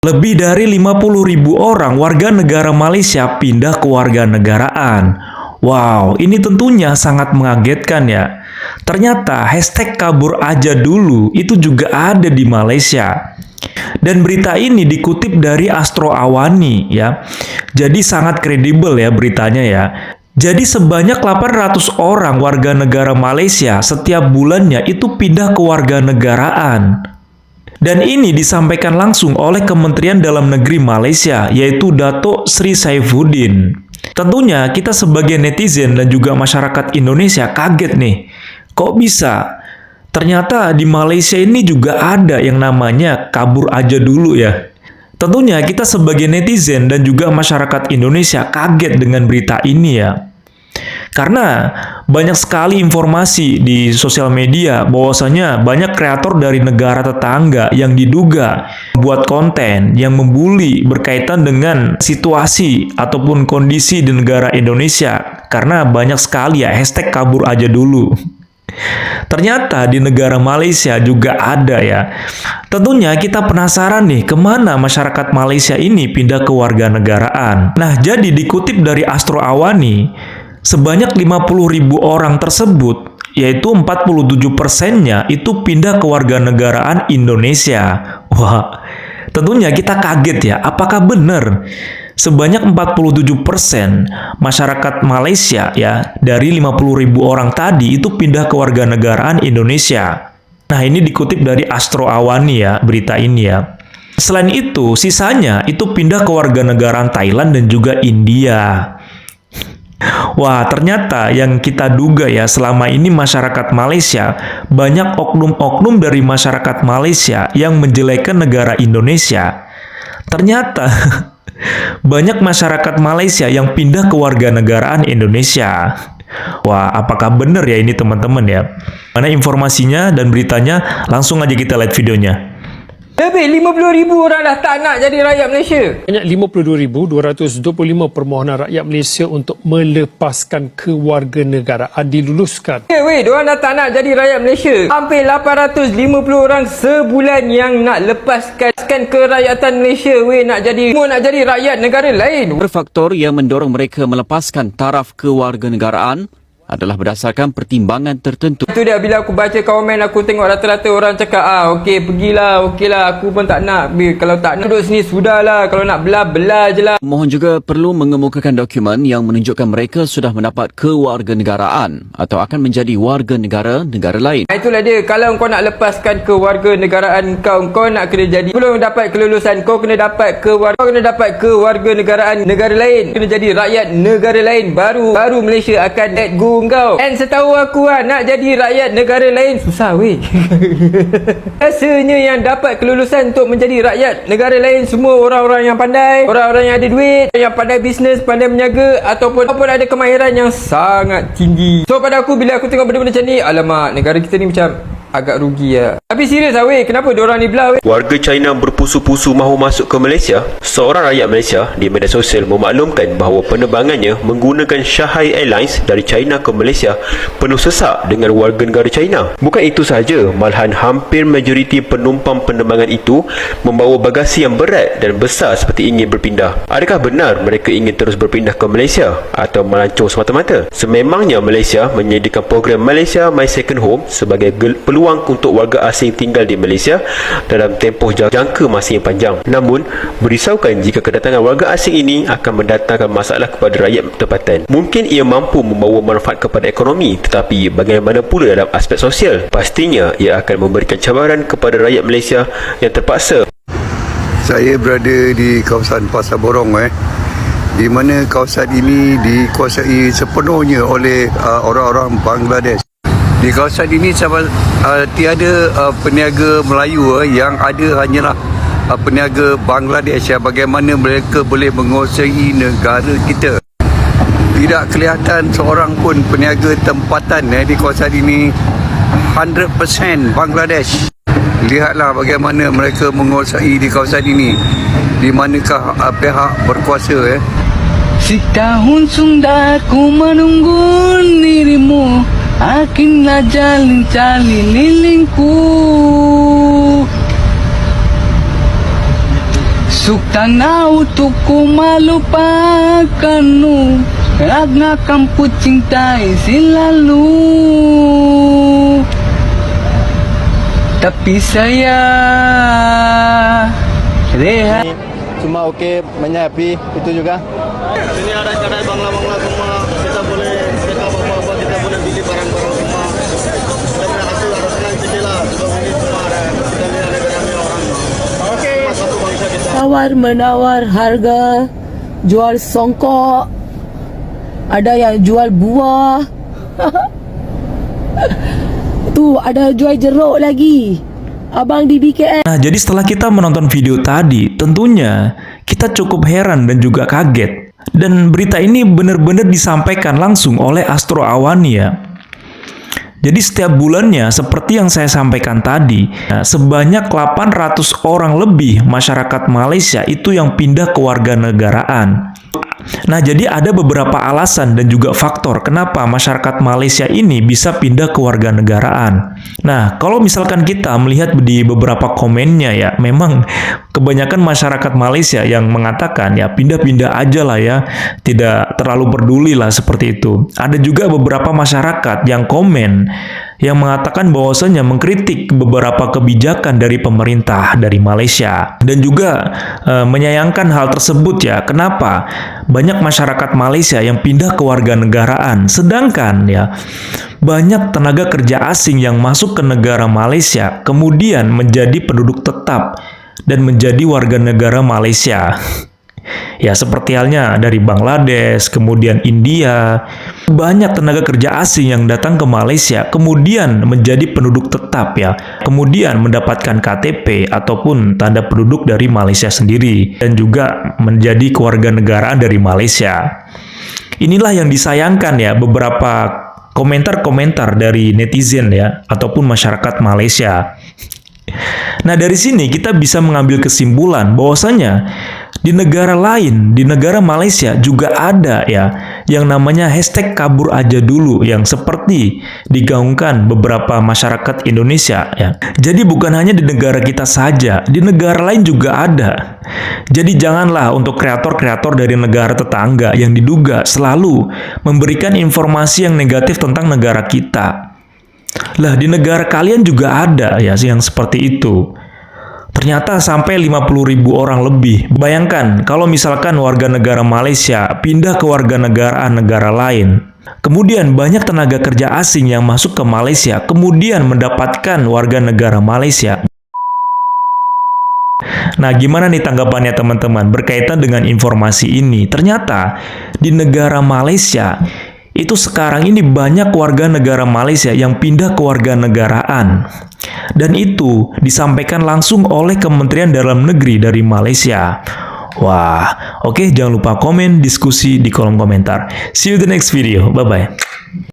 Lebih dari 50.000 orang warga negara Malaysia pindah ke warga negaraan. Wow, ini tentunya sangat mengagetkan ya. Ternyata hashtag kabur aja dulu itu juga ada di Malaysia. Dan berita ini dikutip dari Astro Awani ya. Jadi sangat kredibel ya beritanya ya. Jadi sebanyak 800 orang warga negara Malaysia setiap bulannya itu pindah ke warga negaraan. Dan ini disampaikan langsung oleh Kementerian Dalam Negeri Malaysia, yaitu Datuk Sri Saifuddin. Tentunya kita sebagai netizen dan juga masyarakat Indonesia kaget nih. Kok bisa? Ternyata di Malaysia ini juga ada yang namanya kabur aja dulu ya. Tentunya kita sebagai netizen dan juga masyarakat Indonesia kaget dengan berita ini ya. Karena banyak sekali informasi di sosial media bahwasanya banyak kreator dari negara tetangga yang diduga buat konten yang membuli berkaitan dengan situasi ataupun kondisi di negara Indonesia. Karena banyak sekali ya hashtag kabur aja dulu. Ternyata di negara Malaysia juga ada ya. Tentunya kita penasaran nih kemana masyarakat Malaysia ini pindah ke warga negaraan. Nah, jadi dikutip dari Astro Awani, sebanyak 50.000 orang tersebut, yaitu 47%-nya itu pindah ke warga negaraan Indonesia. Wah, tentunya kita kaget ya, apakah benar sebanyak 47% masyarakat Malaysia ya dari 50.000 orang tadi itu pindah ke warga negaraan Indonesia. Nah, ini dikutip dari Astro Awani ya, berita ini ya. Selain itu, sisanya itu pindah ke warga negaraan Thailand dan juga India. Wah, ternyata yang kita duga ya selama ini masyarakat Malaysia, banyak oknum-oknum dari masyarakat Malaysia yang menjelekkan negara Indonesia. Ternyata banyak masyarakat Malaysia yang pindah ke warga negaraan Indonesia. Wah, apakah benar ya ini teman-teman ya? Mana informasinya dan beritanya? Langsung aja kita lihat videonya. Lebih 50.000 orang dah tak nak jadi rakyat Malaysia. Banyak 52,225 permohonan rakyat Malaysia untuk melepaskan kewarganegaraan diluluskan. Ya weh, diorang dah tak nak jadi rakyat Malaysia. Hampir 850 orang sebulan yang nak lepaskan kerakyatan Malaysia weh, nak jadi rakyat negara lain. Faktor yang mendorong mereka melepaskan taraf kewarganegaraan adalah berdasarkan pertimbangan tertentu. Itu dia, bila aku baca komen, aku tengok rata-rata orang cakap okey pergilah, okeylah, aku pun tak nak. Kalau tak nak duduk sini sudahlah, kalau nak belah je lah. Mohon juga perlu mengemukakan dokumen yang menunjukkan mereka sudah mendapat kewarganegaraan atau akan menjadi warga negara lain. Itulah dia, kalau kau nak lepaskan kewarganegaraan kau nak kena jadi, belum dapat kelulusan, kau kena dapat kewarganegaraan negara lain, kena jadi rakyat negara lain, baru Malaysia akan let go kau. Dan setahu aku nak jadi rakyat negara lain susah weh. Rasanya yang dapat kelulusan untuk menjadi rakyat negara lain semua orang-orang yang pandai, orang-orang yang ada duit, yang pandai bisnes, pandai menjaga ataupun ada kemahiran yang sangat tinggi. So pada aku, bila aku tengok benda-benda macam ni, alamak, negara kita ni macam agak rugi lah. Tapi serius lah weh, kenapa diorang ni belah weh? Warga China berpusu-pusu mahu masuk ke Malaysia. Seorang rakyat Malaysia di media sosial memaklumkan bahawa penerbangannya menggunakan Shanghai Airlines dari China ke Malaysia penuh sesak dengan warga negara China. Bukan itu sahaja, malahan hampir majoriti penumpang penerbangan itu membawa bagasi yang berat dan besar seperti ingin berpindah. Adakah benar mereka ingin terus berpindah ke Malaysia atau melancong semata-mata? Sememangnya Malaysia menyediakan program Malaysia My Second Home sebagai peluang untuk warga asing tinggal di Malaysia dalam tempoh jangka masa yang panjang. Namun, berisaukan jika kedatangan warga asing ini akan mendatangkan masalah kepada rakyat tempatan. Mungkin ia mampu membawa manfaat kepada ekonomi, tetapi bagaimana pula dalam aspek sosial? Pastinya ia akan memberikan cabaran kepada rakyat Malaysia yang terpaksa. Saya berada di kawasan Pasar Borong di mana kawasan ini dikuasai sepenuhnya oleh orang-orang Bangladesh. Di kawasan ini tiada peniaga Melayu yang ada hanyalah peniaga Bangladesh. Bagaimana mereka boleh menguasai negara kita? Tidak kelihatan seorang pun peniaga tempatan di kawasan ini. 100% Bangladesh. Lihatlah bagaimana mereka menguasai di kawasan ini. Di manakah pihak berkuasa? Setahun sudah ku menunggu dirimu, akhirnya jalin-jalin lilingku. Usuk tanah untukku melupakanmu, karena kamu cintai selalu. Tapi saya rehat. Cuma oke menyapi itu juga. Ini ada kedai bangla-bangla semua. Kita boleh cekap apa-apa, kita boleh beli barang-barang semua. Terima kasih ada senang cicilah. Sebab ini semua ada kita lihat negara orang. Oke. Satu bangsa kita. Tawar menawar harga, jual songkok, ada yang jual buah. Tuh ada jual jeruk lagi. Abang di BKM. Nah, jadi setelah kita menonton video tadi, tentunya kita cukup heran dan juga kaget. Dan berita ini benar-benar disampaikan langsung oleh Astro Awani ya. Jadi setiap bulannya, seperti yang saya sampaikan tadi, sebanyak 800 orang lebih masyarakat Malaysia itu yang pindah ke warganegaraan. Nah, jadi ada beberapa alasan dan juga faktor kenapa masyarakat Malaysia ini bisa pindah ke warganegaraan. Nah, kalau misalkan kita melihat di beberapa komennya ya, memang kebanyakan masyarakat Malaysia yang mengatakan ya pindah-pindah aja lah ya, tidak terlalu peduli lah seperti itu. Ada juga beberapa masyarakat yang komen yang mengatakan bahwasanya mengkritik beberapa kebijakan dari pemerintah dari Malaysia dan juga menyayangkan hal tersebut ya. Kenapa banyak masyarakat Malaysia yang pindah ke warganegaraan, sedangkan ya banyak tenaga kerja asing yang masuk ke negara Malaysia kemudian menjadi penduduk tetap dan menjadi warga negara Malaysia. Ya, seperti halnya dari Bangladesh, kemudian India. Banyak tenaga kerja asing yang datang ke Malaysia, kemudian menjadi penduduk tetap ya. Kemudian mendapatkan KTP ataupun tanda penduduk dari Malaysia sendiri. Dan juga menjadi kewarganegaraan dari Malaysia. Inilah yang disayangkan ya, beberapa komentar-komentar dari netizen ya, ataupun masyarakat Malaysia. Nah, dari sini kita bisa mengambil kesimpulan bahwasanya di negara lain, di negara Malaysia juga ada ya yang namanya hashtag kabur aja dulu yang seperti digaungkan beberapa masyarakat Indonesia ya. Jadi bukan hanya di negara kita saja, di negara lain juga ada. Jadi janganlah untuk kreator-kreator dari negara tetangga yang diduga selalu memberikan informasi yang negatif tentang negara kita. Lah, di negara kalian juga ada ya yang seperti itu. Ternyata sampai 50.000 orang lebih. Bayangkan kalau misalkan warga negara Malaysia pindah ke warganegaraan negara lain. Kemudian banyak tenaga kerja asing yang masuk ke Malaysia, kemudian mendapatkan warga negara Malaysia. Nah, gimana nih tanggapannya teman-teman berkaitan dengan informasi ini? Ternyata di negara Malaysia itu sekarang ini banyak warga negara Malaysia yang pindah ke warganegaraan. Dan itu disampaikan langsung oleh Kementerian Dalam Negeri dari Malaysia. Wah, oke, jangan lupa komen, diskusi di kolom komentar. See you the next video. Bye-bye.